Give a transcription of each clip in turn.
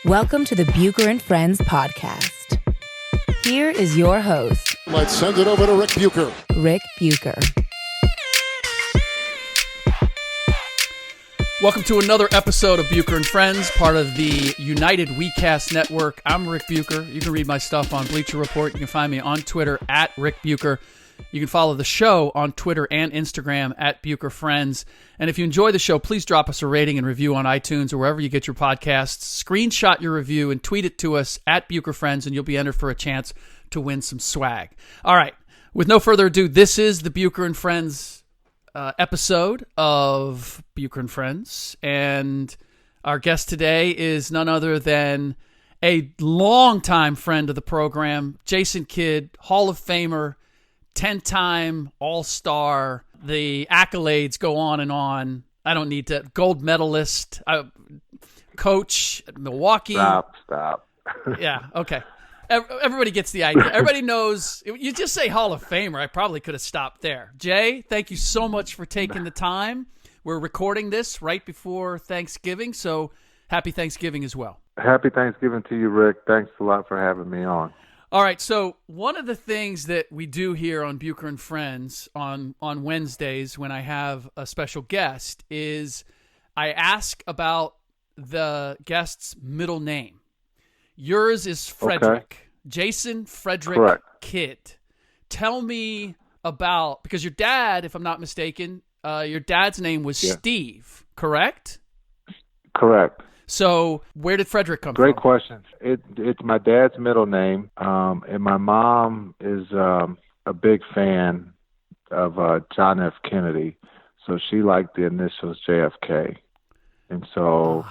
Welcome to the Bucher and Friends podcast. Here is your host. Let's send it over to Rick Bucher. Rick Bucher. Welcome to another episode of Bucher and Friends, part of the United WeCast Network. I'm Rick Bucher. You can read my stuff on Bleacher Report. You can find me on Twitter at Rick Bucher. You can follow the show on Twitter and Instagram at Bucher Friends. And if you enjoy the show, please drop us a rating and review on iTunes or wherever you get your podcasts. Screenshot your review and tweet it to us at Bucher Friends, and you'll be entered for a chance to win some swag. All right, with no further ado, this is the Bucher and Friends episode of Bucher and Friends. And our guest today is none other than a longtime friend of the program, Jason Kidd, Hall of Famer, 10-time All-Star. The accolades go on and on. I don't need to. Gold medalist, coach at Milwaukee. Stop. Yeah, okay. Everybody gets the idea. Everybody knows. You just say Hall of Famer. I probably could have stopped there. Jay, thank you so much for taking the time. We're recording this right before Thanksgiving, so happy Thanksgiving as well. Happy Thanksgiving to you, Rick. Thanks a lot for having me on. All right, so one of the things that we do here on Bucher and Friends on Wednesdays when I have a special guest is I ask about the guest's middle name. Yours is Frederick. Okay. Jason Frederick Kidd. Tell me about, because your dad, if I'm not mistaken, your dad's name was Steve, correct? Correct. So where did Frederick come from? Great question. It's my dad's middle name, and my mom is a big fan of John F. Kennedy, so she liked the initials JFK, and so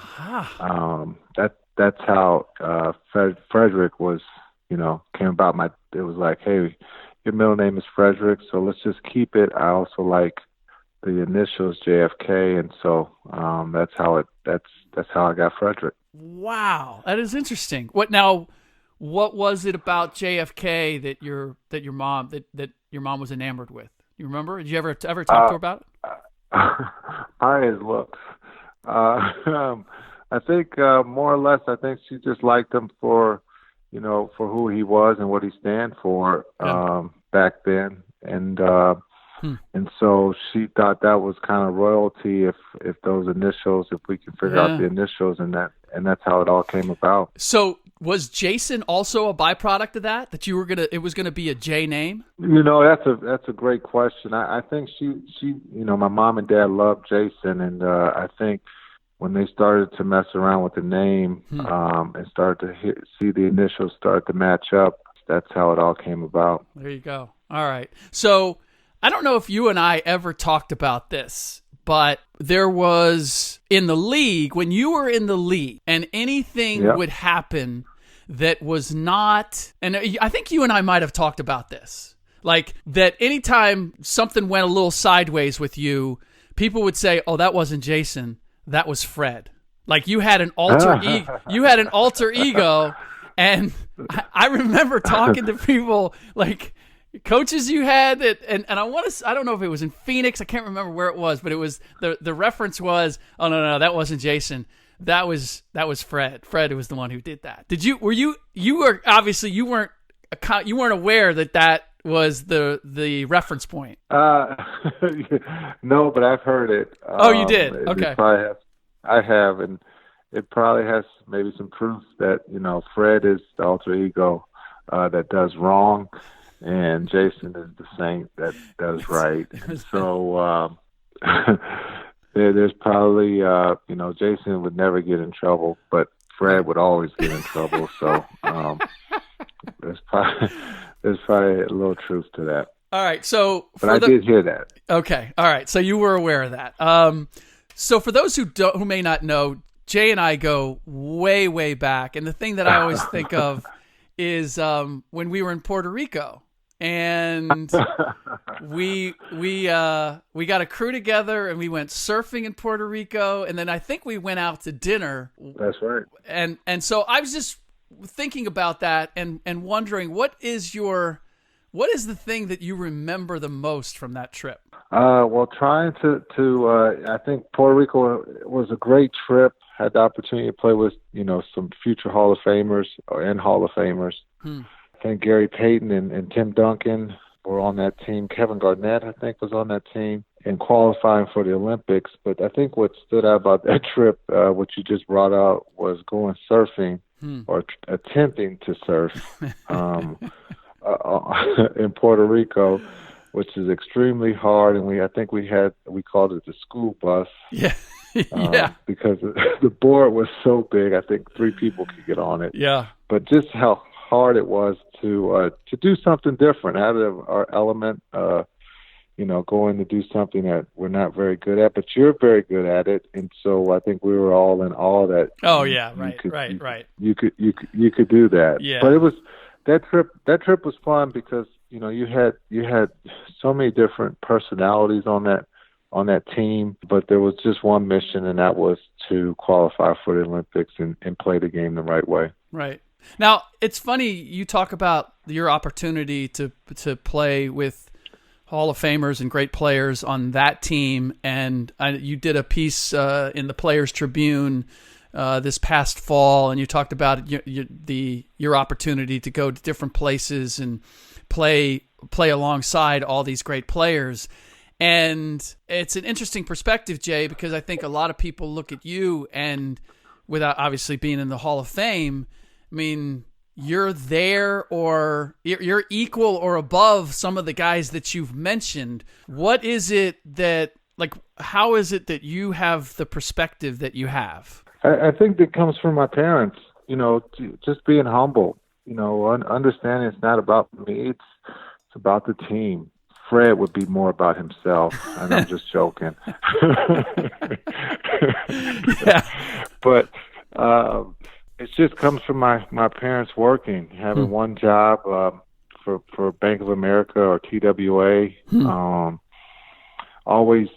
that's how Frederick was. Came about. It was like, hey, your middle name is Frederick, so let's just keep it. I also like the initials JFK, and so that's how I got Frederick. Wow, that is interesting. What was it about JFK that your mom was enamored with? You remember? Did you ever talk to her about it? Probably his looks. I think more or less, I think she just liked him for who he was and what he stand for back then, and so she thought that was kind of royalty if those initials, if we can figure out the initials, and that's how it all came about. So was Jason also a byproduct of that it was gonna be a J name? That's a great question. I think she my mom and dad loved Jason, and I think when they started to mess around with the name and started to see the initials start to match up, that's how it all came about. There you go. All right. So I don't know if you and I ever talked about this, but there was in the league, when you were in the league and anything would happen that was not, and I think you and I might have talked about this, like that anytime something went a little sideways with you, people would say, oh, that wasn't Jason, that was Fred. Like you had an alter ego, and I remember talking to people like coaches you had that, and I don't know if it was in Phoenix, I can't remember where it was, but it was the reference was, oh no, that wasn't Jason, that was Fred. Fred was the one who did that. You were obviously you weren't aware that was the reference point. No, but I've heard it. Oh, you did? Okay. I have, and it probably has maybe some proof that Fred is the alter ego that does wrong, and Jason is the saint that does right. And so there's probably Jason would never get in trouble, but Fred would always get in trouble. So there's probably a little truth to that. All right. So, but I did hear that. Okay. All right. So you were aware of that. So for those who may not know, Jay and I go way, way back, and the thing that I always think of is when we were in Puerto Rico, and we got a crew together, and we went surfing in Puerto Rico, and then I think we went out to dinner. That's right. And so I was just thinking about that and wondering what is the thing that you remember the most from that trip? Well, trying to I think Puerto Rico was a great trip. had the opportunity to play with, some future Hall of Famers and Hall of Famers. I think Gary Payton and Tim Duncan were on that team. Kevin Garnett, I think, was on that team and qualifying for the Olympics. But I think what stood out about that trip, what you just brought out, was going surfing or attempting to surf in Puerto Rico, which is extremely hard. And I think we called it the school bus. Yeah. Because the board was so big, I think 3 people could get on it. Yeah. But just how hard it was to do something different out of our element, going to do something that we're not very good at, but you're very good at it. And so I think we were all in awe that right. You could do that. Yeah. But it was that trip was fun because, you had so many different personalities on that team, but there was just one mission, and that was to qualify for the Olympics and play the game the right way. Right. Now, it's funny you talk about your opportunity to play with Hall of Famers and great players on that team, and you did a piece in the Players Tribune this past fall, and you talked about your opportunity to go to different places and play alongside all these great players. And it's an interesting perspective, Jay, because I think a lot of people look at you, and without obviously being in the Hall of Fame, I mean, you're there or you're equal or above some of the guys that you've mentioned. What is it that, how is it that you have the perspective that you have? I think that comes from my parents, just being humble, understanding it's not about me, it's about the team. Fred would be more about himself, and I'm just joking. Yeah. But it just comes from my parents working, having one job for Bank of America or TWA, always,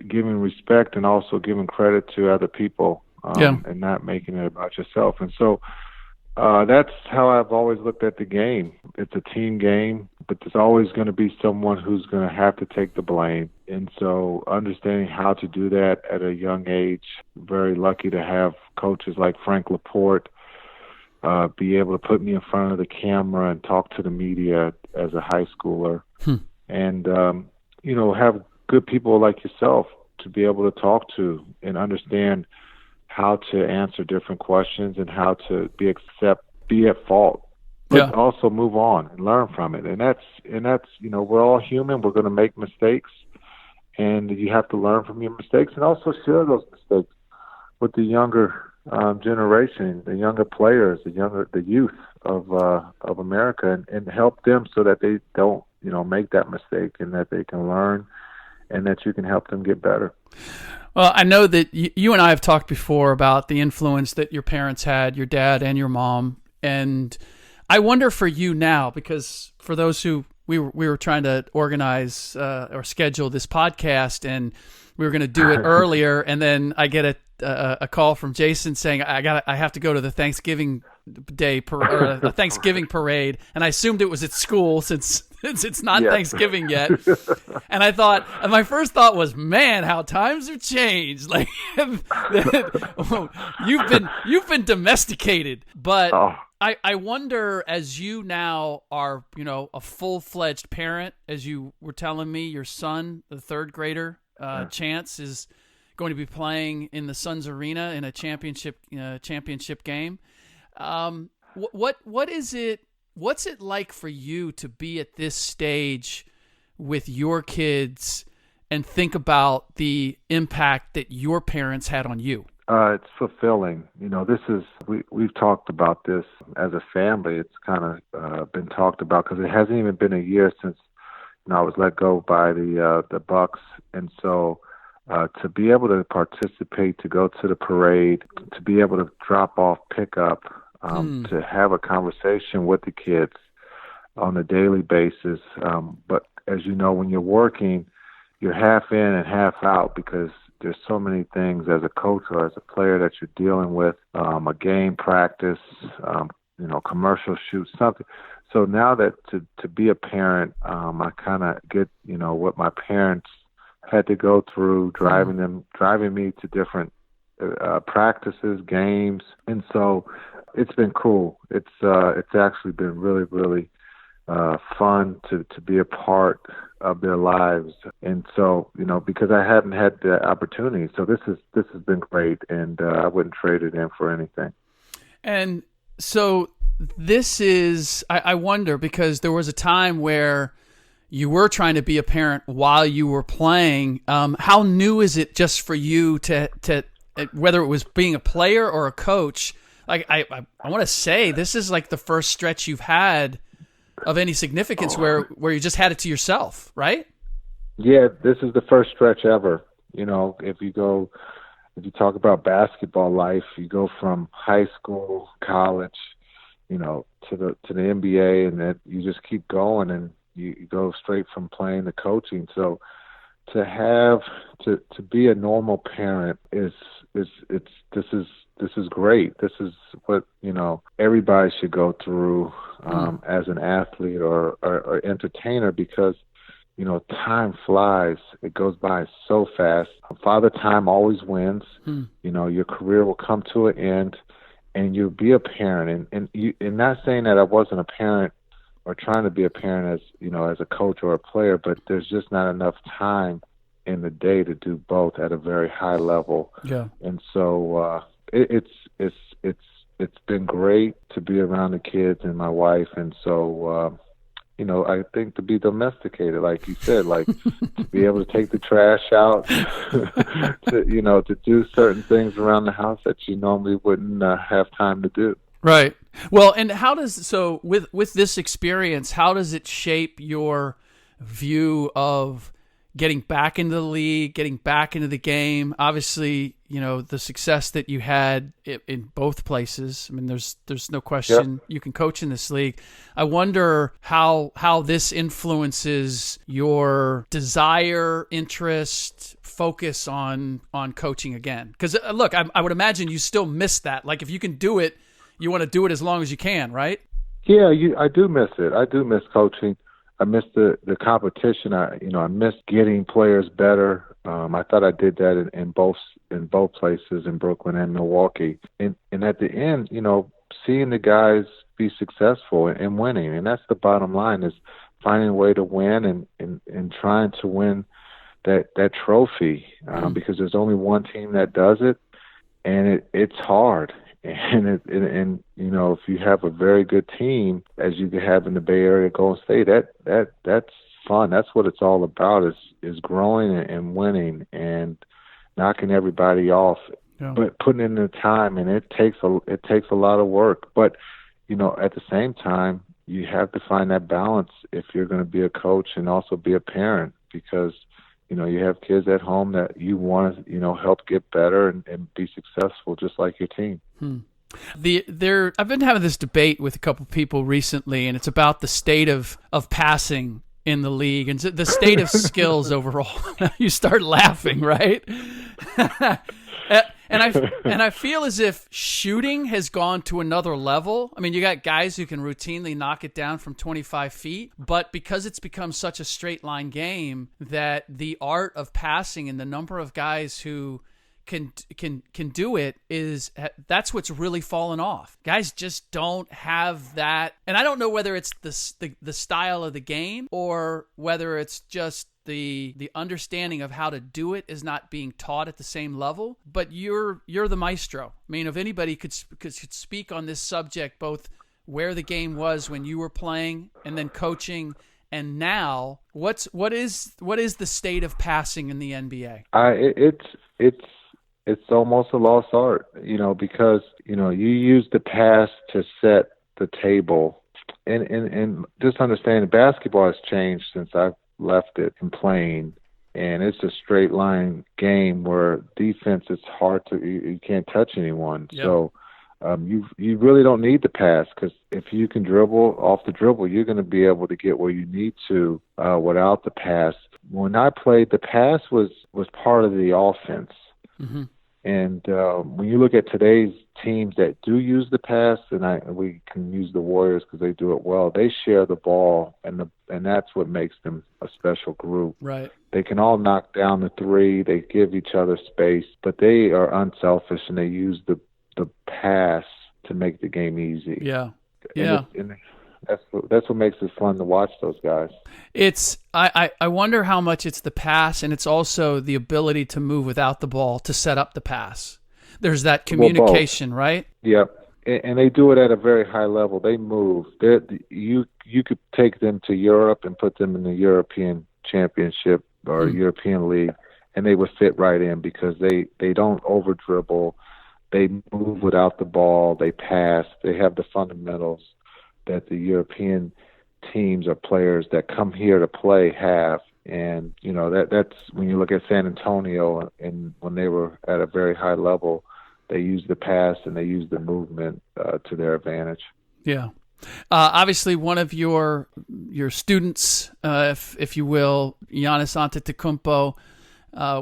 giving respect and also giving credit to other people and not making it about yourself. And so that's how I've always looked at the game. It's a team game, but there's always going to be someone who's going to have to take the blame. And so understanding how to do that at a young age, very lucky to have coaches like Frank Laporte be able to put me in front of the camera and talk to the media as a high schooler. And, have good people like yourself to be able to talk to and understand how to answer different questions and how to be at fault, but also move on and learn from it. And that's we're all human. We're going to make mistakes, and you have to learn from your mistakes and also share those mistakes with the younger generation, the younger players, the youth of America, and help them so that they don't make that mistake, and that they can learn, and that you can help them get better. Well, I know that you and I have talked before about the influence that your parents had, your dad and your mom. And I wonder for you now, because for those who we were trying to organize or schedule this podcast, and we were going to do it earlier, and then I get a call from Jason saying I have to go to the Thanksgiving Day or a Thanksgiving parade, and I assumed it was at school since it's not Thanksgiving yet. And I thought, and my first thought was, man, how times have changed. Like you've been domesticated. But I wonder, as you now are, a full-fledged parent, as you were telling me, your son, the third grader, Chance, is going to be playing in the Suns Arena in a championship game. What is it? What's it like for you to be at this stage with your kids and think about the impact that your parents had on you? It's fulfilling. We've talked about this as a family. It's kind of been talked about because it hasn't even been a year since I was let go by the Bucks, and so to be able to participate, to go to the parade, to be able to drop off pickup. To have a conversation with the kids on a daily basis. But as you know, when you're working, you're half in and half out because there's so many things as a coach or as a player that you're dealing with, a game, practice, commercial shoot, something. So now that to be a parent, I kind of get, what my parents had to go through, driving me to different practices, games, and so it's been cool. It's actually been really, really fun to be a part of their lives. And so, because I haven't had the opportunity, so this has been great, and I wouldn't trade it in for anything. And so this is, I wonder, because there was a time where you were trying to be a parent while you were playing. How new is it just for you to whether it was being a player or a coach? Like I want to say this is like the first stretch you've had of any significance where you just had it to yourself, right? Yeah, this is the first stretch ever. If you talk about basketball life, you go from high school, college, to the NBA, and then you just keep going, and you go straight from playing to coaching. So to be a normal parent this is great. This is what everybody should go through as an athlete or entertainer, because time flies. It goes by so fast. Father Time always wins. Your career will come to an end, and you'll be a parent. And not saying that I wasn't a parent or trying to be a parent as a coach or a player, but there's just not enough time in the day to do both at a very high level. Yeah. And so it's been great to be around the kids and my wife, and so I think to be domesticated, like you said, like to be able to take the trash out, to do certain things around the house that you normally wouldn't have time to do. Right. Well, and with this experience, how does it shape your view of getting back into the league, getting back into the game? Obviously, the success that you had in both places. I mean, there's no question. Yep. You can coach in this league. I wonder how this influences your desire, interest, focus on coaching again. Because look, I would imagine you still miss that. Like if you can do it, you want to do it as long as you can, right? Yeah, I do miss it. I do miss coaching. I miss the competition. I miss getting players better. I thought I did that in both places, in Brooklyn and Milwaukee. And at the end, seeing the guys be successful and winning, and that's the bottom line, is finding a way to win and trying to win that trophy, because there's only one team that does it, and it's hard. And if you have a very good team, as you have in the Bay Area, Golden State, that's fun. That's what it's all about, is growing and winning and knocking everybody off. Yeah. But putting in the time, and it takes a lot of work. But at the same time, you have to find that balance if you're going to be a coach and also be a parent, because you have kids at home that you want to, help get better and be successful just like your team. I've been having this debate with a couple people recently, and it's about the state of passing in the league and the state of skills overall. You start laughing, right? And I feel as if shooting has gone to another level. I mean, you got guys who can routinely knock it down from 25 feet, but because it's become such a straight line game, that the art of passing and the number of guys who can do it that's what's really fallen off. Guys just don't have that, and I don't know whether it's the style of the game or whether it's just the understanding of how to do it is not being taught at the same level. But you're the maestro. I mean, if anybody could speak on this subject, both where the game was when you were playing and then coaching, and now, what is the state of passing in the NBA? It's almost a lost art, because you use the pass to set the table, and just understanding basketball has changed since I've left it and playing, and it's a straight line game where defense is hard to, you can't touch anyone. Yep. So you really don't need the pass, because if you can dribble off the dribble, you're going to be able to get where you need to without the pass. When I played, the pass was part of the offense. Mm-hmm. And when you look at today's teams that do use the pass, and we can use the Warriors because they do it well. They share the ball, and that's what makes them a special group. Right. They can all knock down the three. They give each other space, but they are unselfish, and they use the pass to make the game easy. Yeah. And that's what makes it fun to watch those guys. It's I wonder how much it's the pass, and it's also the ability to move without the ball to set up the pass. There's that communication, right? Yep. And they do it at a very high level. They move. You could take them to Europe and put them in the European Championship or European League, and they would fit right in because they don't over dribble. They move without the ball. They pass. They have the fundamentals that the European teams or players that come here to play have. And, that's when you look at San Antonio and when they were at a very high level, they used the pass and they used the movement to their advantage. Yeah. Obviously, one of your students, if you will, Giannis Antetokounmpo,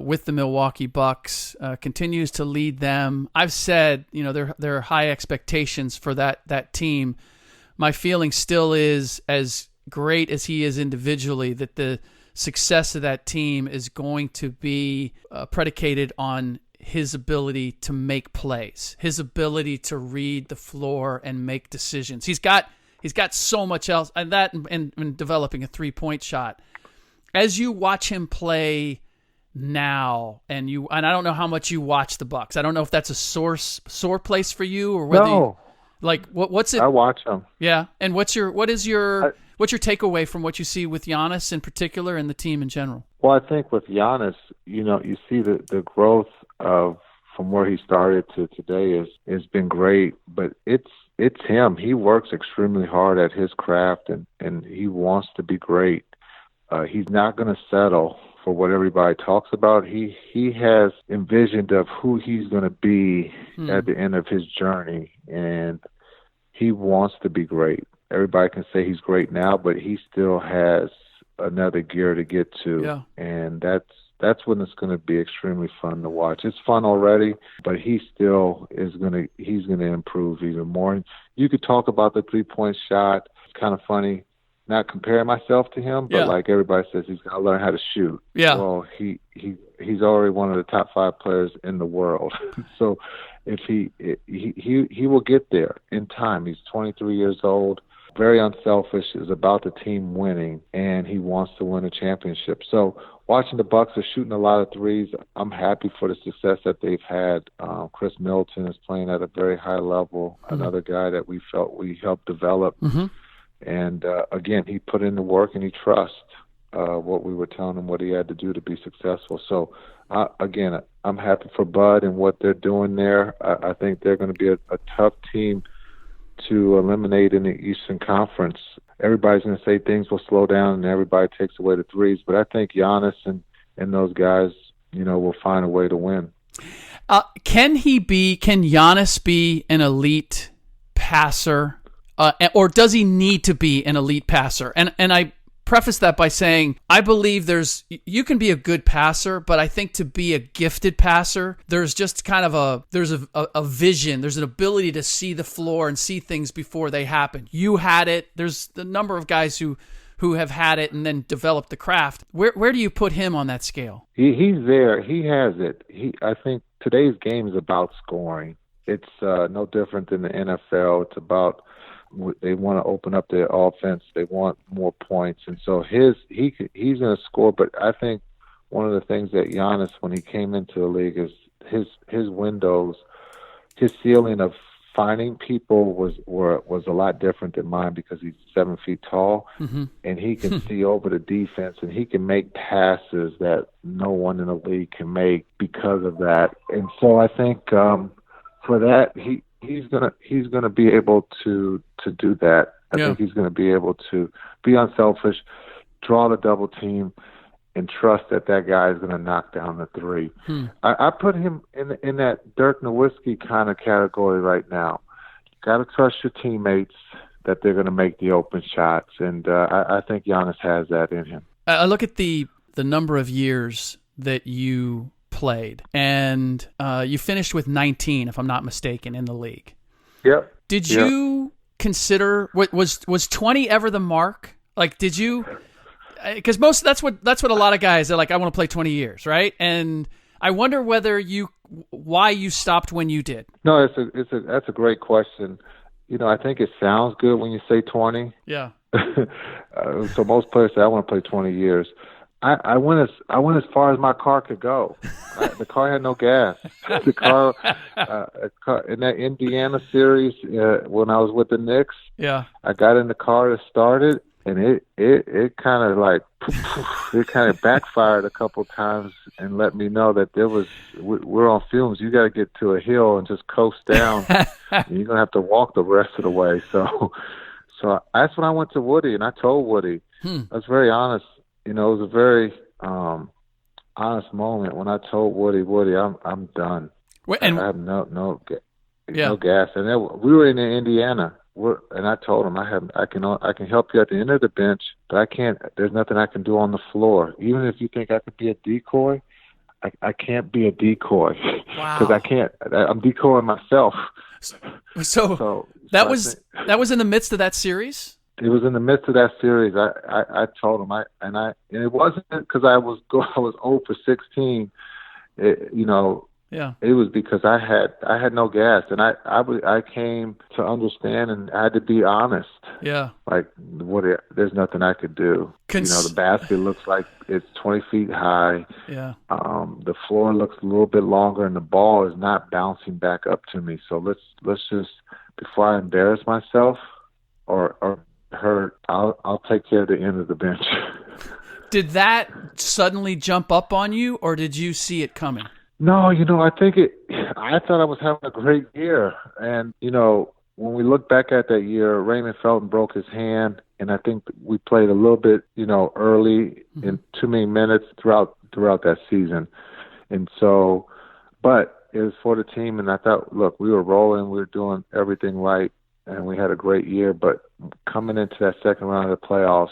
with the Milwaukee Bucks, continues to lead them. I've said, there are high expectations for that team. My feeling still is, as great as he is individually, that the success of that team is going to be predicated on his ability to make plays, his ability to read the floor and make decisions. He's got so much else, and that and developing a 3-point shot. As you watch him play now, and I don't know how much you watch the Bucks. I don't know if that's a sore place for you, or whether No. What's it? I watch them. Yeah, and what is your takeaway from what you see with Giannis in particular and the team in general? Well, I think with Giannis, you see the growth of from where he started to today has been great. But it's him. He works extremely hard at his craft, and he wants to be great. He's not going to settle for what everybody talks about. He has envisioned of who he's going to be at the end of his journey, and he wants to be great. Everybody can say he's great now, but he still has another gear to get to, and that's when it's going to be extremely fun to watch. It's fun already, but he's going to improve even more. And you could talk about the 3-point shot. It's kind of funny. Not comparing myself to him, but like everybody says, he's got to learn how to shoot. Yeah. Well, he's already one of the top 5 players in the world. So if he will get there in time. He's 23 years old, very unselfish, is about the team winning, and he wants to win a championship. So watching the Bucks are shooting a lot of threes, I'm happy for the success that they've had. Chris Middleton is playing at a very high level, another guy that we felt we helped develop. And, again, he put in the work and he trusts what we were telling him what he had to do to be successful. So, again, I'm happy for Bud and what they're doing there. I think they're going to be a tough team to eliminate in the Eastern Conference. Everybody's going to say things will slow down and everybody takes away the threes. But I think Giannis and those guys, will find a way to win. Can Giannis be an elite passer? Or does he need to be an elite passer? And I preface that by saying I believe you can be a good passer, but I think to be a gifted passer, there's just kind of a vision. There's an ability to see the floor and see things before they happen. You had it. There's the number of guys who have had it and then developed the craft. Where do you put him on that scale? He's there. He has it. I think today's game is about scoring. It's no different than the NFL. It's about they want to open up their offense. They want more points, and so he's going to score. But I think one of the things that Giannis, when he came into the league, is his windows, his ceiling of finding people was a lot different than mine because he's 7 feet tall, and he can see over the defense, and he can make passes that no one in the league can make because of that. And so I think for that he's gonna be able to do that. I think he's gonna be able to be unselfish, draw the double team, and trust that guy is gonna knock down the three. I put him in that Dirk Nowitzki kind of category right now. Got to trust your teammates that they're gonna make the open shots, and I think Giannis has that in him. I look at the number of years that you played, and you finished with 19, if I'm not mistaken, in the league. Yep. Did you consider was 20 ever the mark? Like, did you? Because that's what a lot of guys are like. I want to play 20 years, right? And I wonder why you stopped when you did. No, that's a great question. I think it sounds good when you say 20. Yeah. So most players say I want to play 20 years. I went as far as my car could go. The car had no gas. The car in that Indiana series when I was with the Knicks. Yeah. I got in the car to start it, and it kind of like it kind of backfired a couple times and let me know that we're on fumes. You got to get to a hill and just coast down. And you're gonna have to walk the rest of the way. So that's when I went to Woody, and I told Woody. I was very honest. It was a very honest moment when I told Woody, I'm done. And I have no gas. And we were in Indiana. And I told him I can help you at the end of the bench, but I can't. There's nothing I can do on the floor. Even if you think I could be a decoy, I can't be a decoy because I can't. I'm decoying myself. So that was in the midst of that series. It was in the midst of that series. I told him and it wasn't because I was 0 for 16. Yeah. It was because I had no gas, and I came to understand, and I had to be honest. Yeah. Like there's nothing I could do. The basket looks like it's 20 feet high. Yeah. The floor looks a little bit longer, and the ball is not bouncing back up to me. So let's just, before I embarrass myself or hurt, I'll take care of the end of the bench. Did that suddenly jump up on you, or did you see it coming? No, I think I thought I was having a great year. And, when we look back at that year, Raymond Felton broke his hand, and I think we played a little bit, early in too many minutes throughout that season. And so, but it was for the team, and I thought, look, we were rolling, we were doing everything right, and we had a great year. But coming into that second round of the playoffs,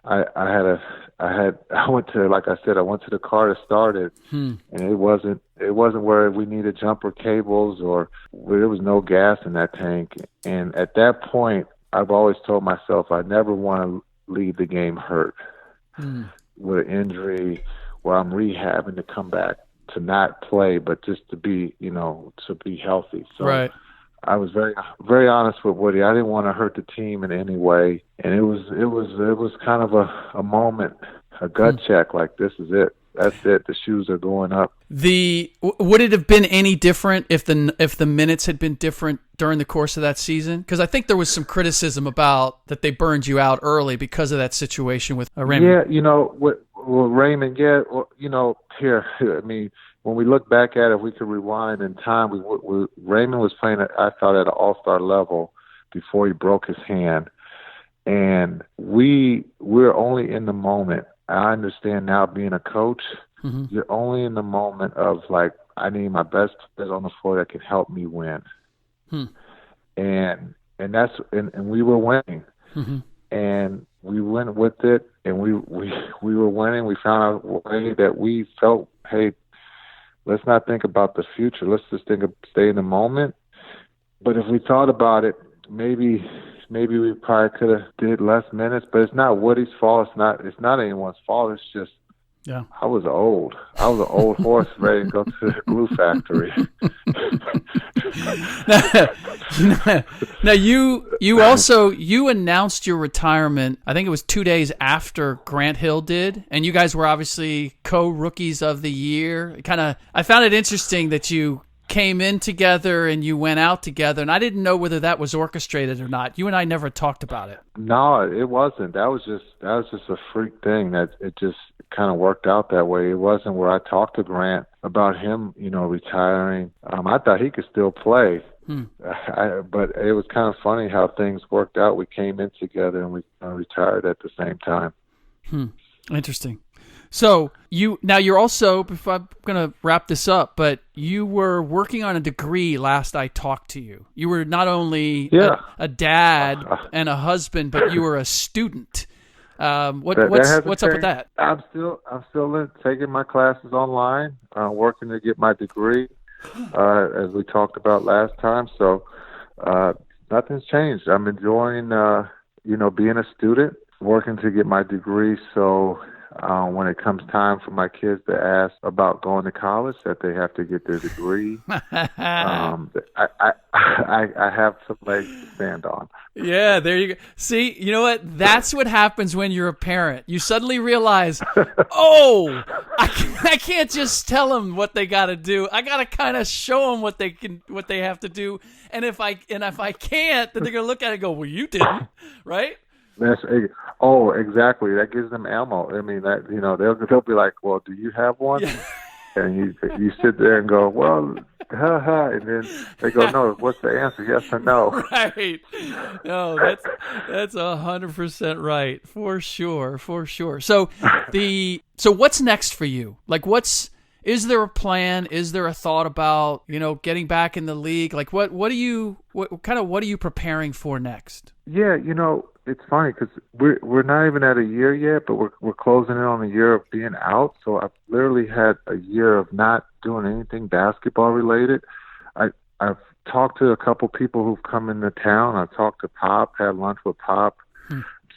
I went to, like I said, I went to the car to start it, and it wasn't where we needed jumper cables or where there was no gas in that tank. And at that point, I've always told myself I never want to leave the game hurt with an injury where I'm rehabbing to come back to not play, but just to be, to be healthy. So right. I was very, very honest with Woody. I didn't want to hurt the team in any way, and it was kind of a moment, a gut check. Like, this is it. That's it. The shoes are going up. Would it have been any different if the minutes had been different during the course of that season? Because I think there was some criticism about that they burned you out early because of that situation with Raymond. Yeah, with Raymond. Yeah, here. I mean, when we look back at it, we could rewind in time. Raymond was playing, I thought, at an all-star level before he broke his hand. And we're only in the moment. I understand now, being a coach, you're only in the moment of, like, I need my best players on the floor that can help me win. And we were winning. And we went with it, and we were winning. We found a way that we felt, hey, let's not think about the future. Let's just stay in the moment. But if we thought about it, maybe we probably could have did less minutes. But it's not Woody's fault. It's not anyone's fault. It's just, I was old. I was an old horse ready to go to the glue factory. Now you announced your retirement, I think it was 2 days after Grant Hill did, and you guys were obviously co-rookies of the year. I found it interesting that you came in together and you went out together, and I didn't know whether that was orchestrated or not. You and I never talked about it. No, it wasn't. That was just a freak thing that it just kind of worked out that way. It wasn't where I talked to Grant about him, retiring. I thought he could still play. But it was kind of funny how things worked out. We came in together and we retired at the same time. Interesting. So you're also, if I'm going to wrap this up, but you were working on a degree last I talked to you. You were not only a dad and a husband, but you were a student. What's up with that? I'm still taking my classes online, working to get my degree, as we talked about last time. So nothing's changed. I'm enjoying, being a student, working to get my degree. So when it comes time for my kids to ask about going to college, that they have to get their degree, I have some legs to stand on. Yeah, there you go. See, you know what? That's what happens when you're a parent. You suddenly realize, I can't just tell them what they got to do. I got to kind of show them what they have to do. And if I can't, then they're gonna look at it and go, "Well, you didn't," right? Exactly. That gives them ammo. I mean, that they'll be like, "Well, do you have one?" Yeah. And you sit there and go, "Well, and then they go, "No, what's the answer? Yes or no?" Right. No, that's 100% right. For sure. So what's next for you? Like, is there a plan? Is there a thought about, getting back in the league? Like, what are you preparing for next? Yeah, it's funny because we're not even at a year yet, but we're closing in on a year of being out. So I've literally had a year of not doing anything basketball related. I've talked to a couple people who've come into town. I talked to Pop, had lunch with Pop.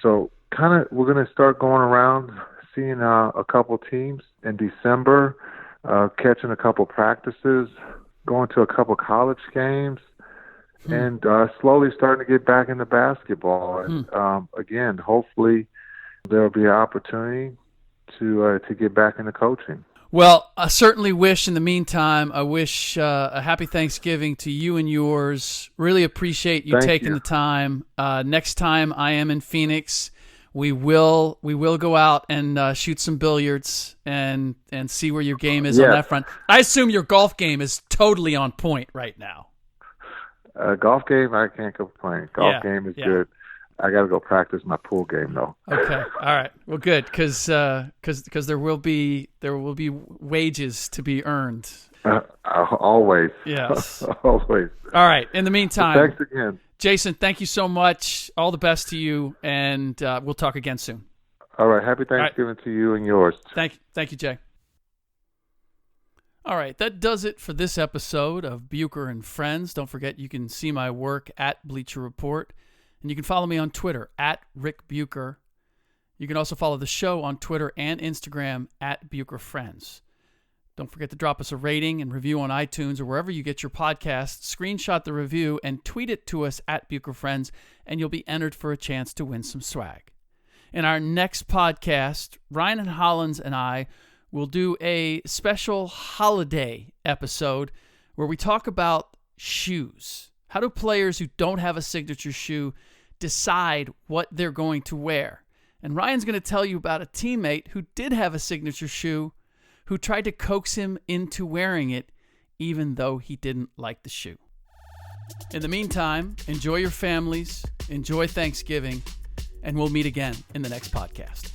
So we're going to start going around, seeing a couple teams in December, catching a couple practices, going to a couple college games. And slowly starting to get back into basketball. And again, hopefully there'll be an opportunity to get back into coaching. Well, I certainly wish, in the meantime, a happy Thanksgiving to you and yours. Really appreciate you taking the time. Next time I am in Phoenix, we will go out and shoot some billiards and see where your game is on that front. I assume your golf game is totally on point right now. Golf game, I can't complain. Golf game is good. I got to go practice my pool game though. Okay, all right. Well, good, because there will be wages to be earned. Always. Yes. Always. All right. In the meantime, thanks again, Jason. Thank you so much. All the best to you, and we'll talk again soon. All right. Happy Thanksgiving to you and yours. Thank you, Jay. All right, that does it for this episode of Bucher and Friends. Don't forget you can see my work at Bleacher Report, and you can follow me on Twitter at Rick Bucher. You can also follow the show on Twitter and Instagram at Bucher Friends. Don't forget to drop us a rating and review on iTunes or wherever you get your podcasts. Screenshot the review and tweet it to us at Bucher Friends, and you'll be entered for a chance to win some swag. In our next podcast, Ryan and Hollins and I will do a special holiday episode where we talk about shoes. How do players who don't have a signature shoe decide what they're going to wear? And Ryan's going to tell you about a teammate who did have a signature shoe who tried to coax him into wearing it even though he didn't like the shoe. In the meantime, enjoy your families, enjoy Thanksgiving, and we'll meet again in the next podcast.